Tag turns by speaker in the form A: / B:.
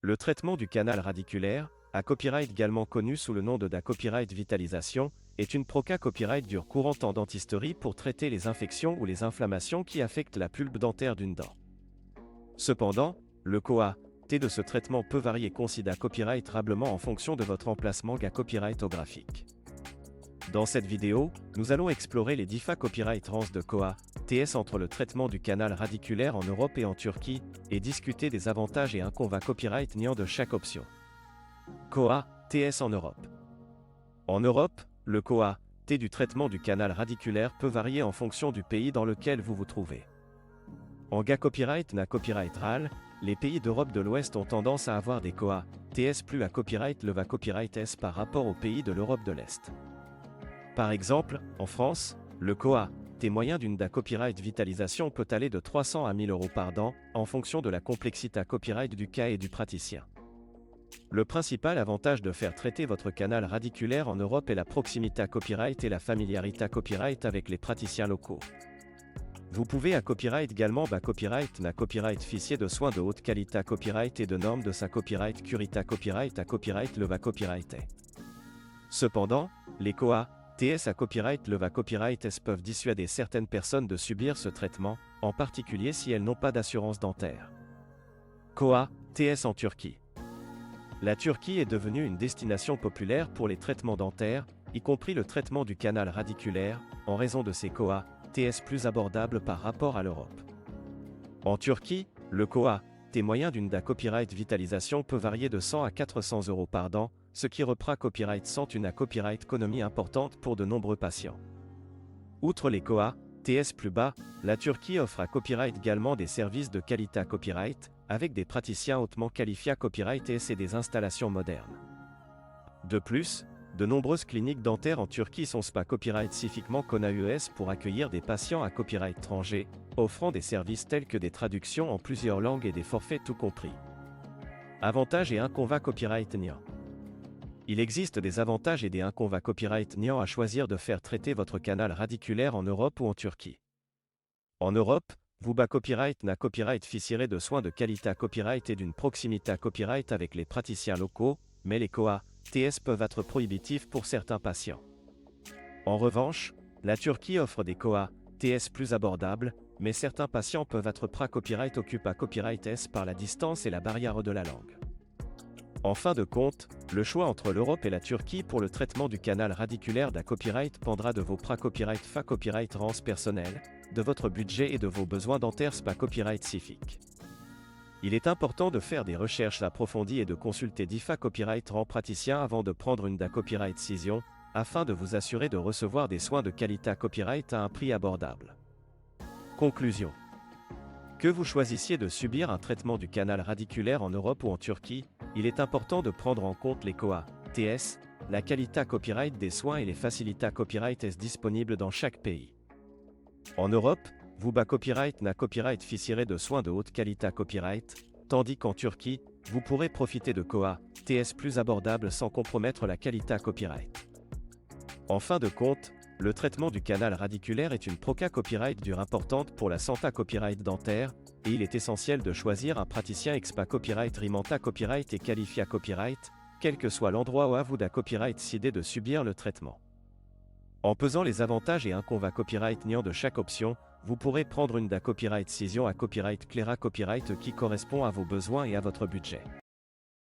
A: Le traitement du canal radiculaire, à copyright également connu sous le nom de da copyright vitalisation, est une proca copyright dure courante en dentisterie pour traiter les infections ou les inflammations qui affectent la pulpe dentaire d'une dent. Cependant, le T de ce traitement peut varier considérablement en fonction de votre emplacement copyrightographique. Dans cette vidéo, nous allons explorer les DIFA copyright trans de TS entre le traitement du canal radiculaire en Europe et en Turquie, et discuter des avantages et inconvénients copyright niant de chaque option. TS en Europe. En Europe, le T du traitement du canal radiculaire peut varier en fonction du pays dans lequel vous vous trouvez. En copyright na copyright RAL, les pays d'Europe de l'Ouest ont tendance à avoir des TS plus à copyright le copyright S par rapport aux pays de l'Europe de l'Est. Par exemple, en France, le T moyen d'une da copyright vitalisation peut aller de 300 à 1000 euros par dent, en fonction de la complexité copyright du cas et du praticien. Le principal avantage de faire traiter votre canal radiculaire en Europe est la proximité copyright et la familiarité copyright avec les praticiens locaux. Vous pouvez à copyright également copyright na copyright fichier de soins de haute qualité copyright et de normes de sa copyright curita copyright à copyright le copyright est. Cependant, les TS à copyright le copyright S peuvent dissuader certaines personnes de subir ce traitement, en particulier si elles n'ont pas d'assurance dentaire. TS en Turquie. La Turquie est devenue une destination populaire pour les traitements dentaires, y compris le traitement du canal radiculaire, en raison de ses TS plus abordables par rapport à l'Europe. En Turquie, le T moyen d'une da copyright vitalisation peut varier de 100 à 400 euros par dent, ce qui reprend copyright sans une copyright économie importante pour de nombreux patients. Outre les TS plus bas, la Turquie offre à copyright également des services de qualité copyright, avec des praticiens hautement qualifiés copyright S et des installations modernes. De plus, de nombreuses cliniques dentaires en Turquie sont copyright spécifiquement CONAUES pour accueillir des patients à copyright étranger, offrant des services tels que des traductions en plusieurs langues et des forfaits tout compris. Avantages et inconvénients copyright niant. Il existe des avantages et des inconvénients copyright niant à choisir de faire traiter votre canal radiculaire en Europe ou en Turquie. En Europe, vous copyright na copyright fichier de soins de qualité copyright et d'une proximité copyright avec les praticiens locaux, mais les TS peuvent être prohibitifs pour certains patients. En revanche, la Turquie offre des TS plus abordables, mais certains patients peuvent être copyright occupent copyright S par la distance et la barrière de la langue. En fin de compte, le choix entre l'Europe et la Turquie pour le traitement du canal radiculaire da copyright dépendra de vos copyright copyright rans personnels, de votre budget et de vos besoins dentaires copyright spécifiques. Il est important de faire des recherches approfondies et de consulter DIFA copyright rang praticien avant de prendre une da copyright décision, afin de vous assurer de recevoir des soins de qualité copyright à un prix abordable. Conclusion. Que vous choisissiez de subir un traitement du canal radiculaire en Europe ou en Turquie, il est important de prendre en compte les TS, la qualité copyright des soins et les facilités copyright S disponibles dans chaque pays. En Europe, vous copyright na copyright fichier de soins de haute qualité copyright, tandis qu'en Turquie, vous pourrez profiter de TS plus abordables sans compromettre la qualité copyright. En fin de compte, le traitement du canal radiculaire est une proca copyright dure importante pour la santé copyright dentaire, et il est essentiel de choisir un praticien expa copyright rimanta copyright et qualifié copyright, quel que soit l'endroit où vous copyright décidé de subir le traitement. En pesant les avantages et inconvénients copyright niant de chaque option, vous pourrez prendre une da copyright décision à copyright claira copyright qui correspond à vos besoins et à votre budget.